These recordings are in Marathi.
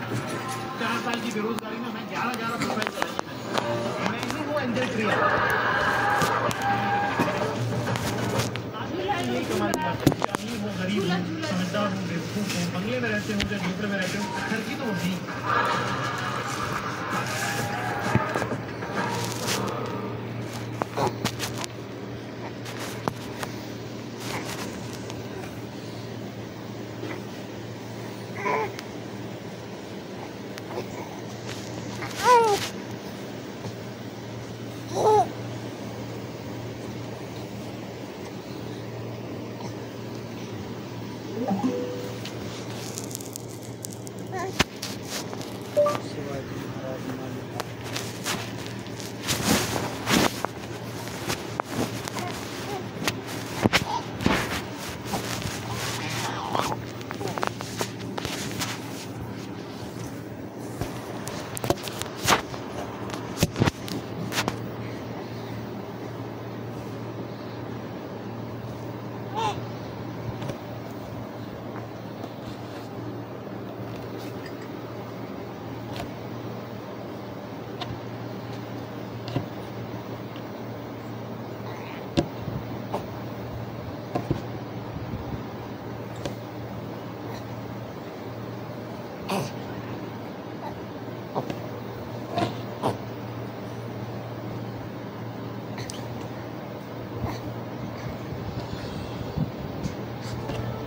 4 साल की बेरोजगारी में मैं 11 प्रोफाइल चलाई। मैं ही वो एंजल ट्री यही कमाल की बात है। अमीर हो गरीब हो समझदार हो बेवकूफ हो बंगले में रहते हो या झोपड़े में रहते हो हर की तो होती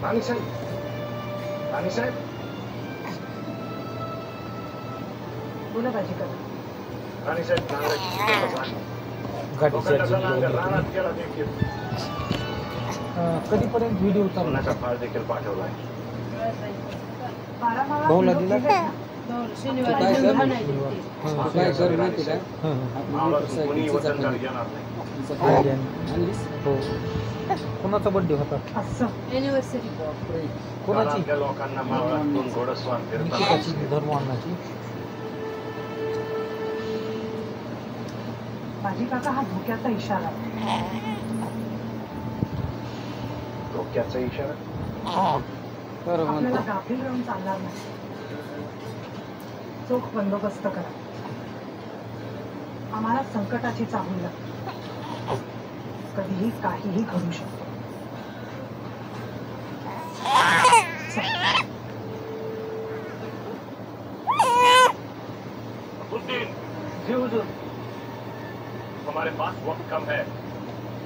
राणी साहेब, राणी साहेब, बोला भाजी का राणी साहेब कधीपर्यंत व्हिडिओ चालण्याचा फाळ देखील पाठवलाय. भाऊला दिला कोणाचा बर्थडे होता कोणाची लोकांना मावळातून घोडस्वार फिरतात. धर्मवानाची माझी काका हा धोक्याचा इशारा धोक्याचा इशारा आपल्याला गाफील राहून चालणार नाही. चोख बंदोबस्त करा. आम्हाला संकटाची चाहूल लागते. कधीही काहीही घडू शकतो. जी हुजूर, हमारे पास वक्त कम है.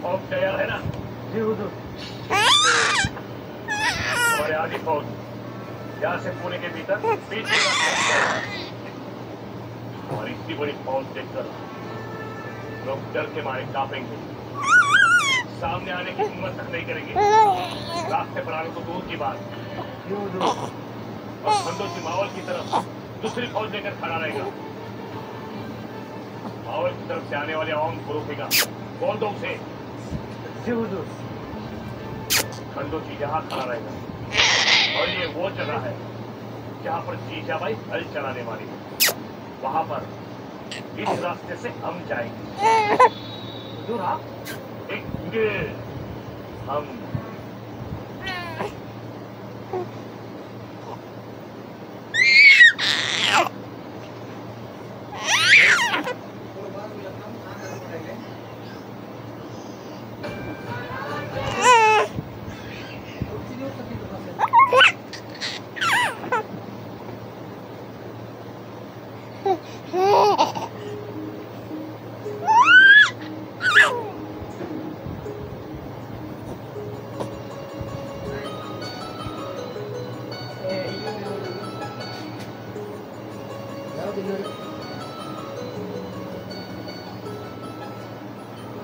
फौज तैयार है ना? जी हुजूर. हमारे आधी फौज यहाँ से पुणे के भीतर पीछे और इतनी बड़ी फौज देखकर लोग डर के मारे कांपेंगे. सामने आने की हिम्मत तक नहीं करेंगे. रास्ते पर आने तो दूर की बात. और खंडों की मावल की तरफ दूसरी फौज लेकर खड़ा रहेगा. मावल की तरफ से आने वाले आवाम को रोकेगा. बोल दो उसे. जी हुजूर. खंडों की यहाँ खड़ा रहेगा. और ये वो जगह है जहाँ पर जीजाबाई हल चलाने वाली है. वहाँ पर इस रास्ते से हम जाएंगे. हुजूर आप हम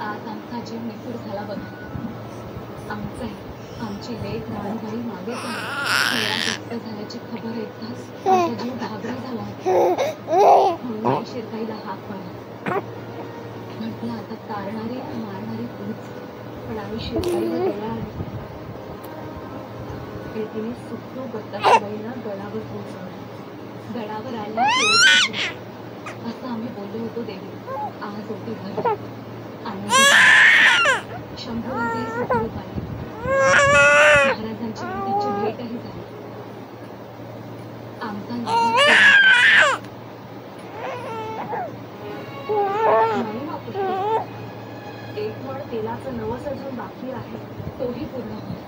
आज आमचा जीव निसूर झाला बघा. आमची लेक राणूबाई मागे व्यक्त झाल्याची खबर ऐकताच आमचा जीव घाबरा झाला. म्हणून शिरकाईला हाक मारला. म्हटलं आता तारणारी मारणारी तूच. पण आम्ही शिरकाईला तयार तिने सुखू गत्ताबाईंना गडावर पोहोचवलं. गडावर आल्या असं आम्ही बोललो होतो देवी. आज होते घर आणि शंभूवरती सुखरूप आले. महाराजांची तिची भेटही झाली. आमचा घराचं नवस अजून बाकी आहे, तोही पूर्ण होईल.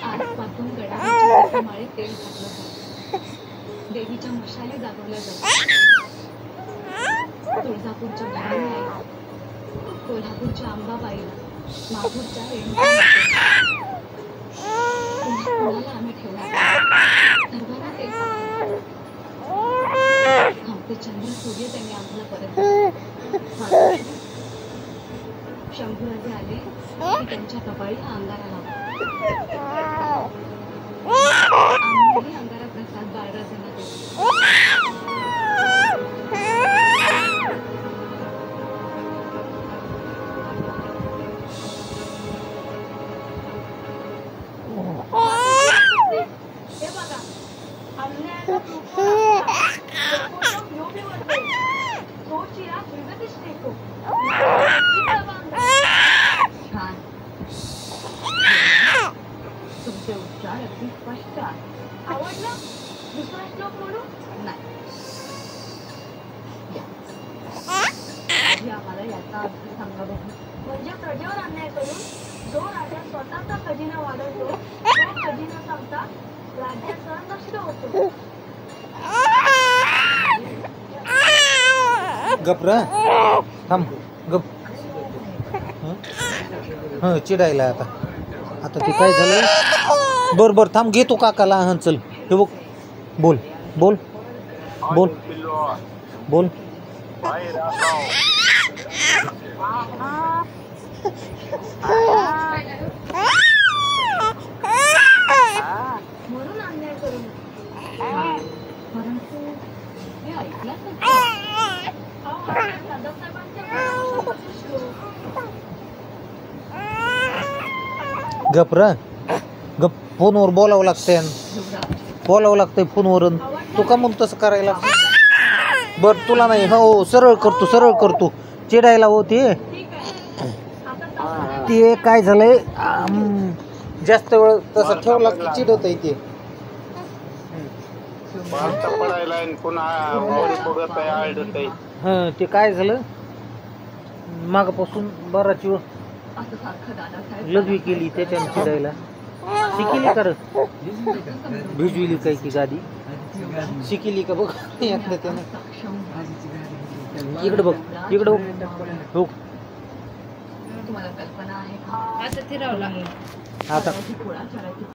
आजपासून गडाच्या माळी तेल घातलं जातं, देवीच्या मशाली जागवल्या जातात, तुळजापूरच्या भवानी आईला, कोल्हापूरच्या अंबाबाईला, माहूरच्या रेणुका कुणाला आम्ही ठेवणार, सर्वांना ते आमचे चंद्र सूर्य त्यांनी आम्हाला परत शंभूराजे आले की त्यांच्या कपाळी हा अंगारा लावला. आम्ही अंगारा प्रसाद बाळराजांना देतो. हे बघा, अन्यायाला तो चिरा फिरतच टेको. छान, तुमचे उच्चार अगदी स्पष्ट आहेत. आवडलं? दुसरा श्लोक म्हणू? नाही. आधी आम्हाला याचा अर्थ सांगा बघू. म्हणजे प्रजेवर अन्याय करून जो राजा स्वतःचा खजिना वाढवतो, तो खजिना सांगता राज्याचा नष्ट होतो. गप रे, थांब गप. चिडायला आता आता ते काय झालं. बर थांब, घेतो काकाला. हा चल, हे बघ, बोल बोल बोल बोल. म्हणून अन्याय करू नका. परंतु हे ऐकलं गप रे, गप. फोनवर बोलावं लागतंय, बोलावं लागतंय फोनवरून. तू का म्हणून तसं करायला. बर तुला नाही. हो, सरळ करतो. चिडायला होते ते. काय झालंय, जास्त वेळ तसं ठेवला की चिडत आहे ते. ते काय झालं, मागापासून बराच वेळ लघवी केली त्याच्यानं चिडायला. शिकेली कर, भिजविली काय की गादी शिकेली का बघ एकदा त्यानं. इकडे बघ हो. तुम्हाला कल्पना आहे का? आता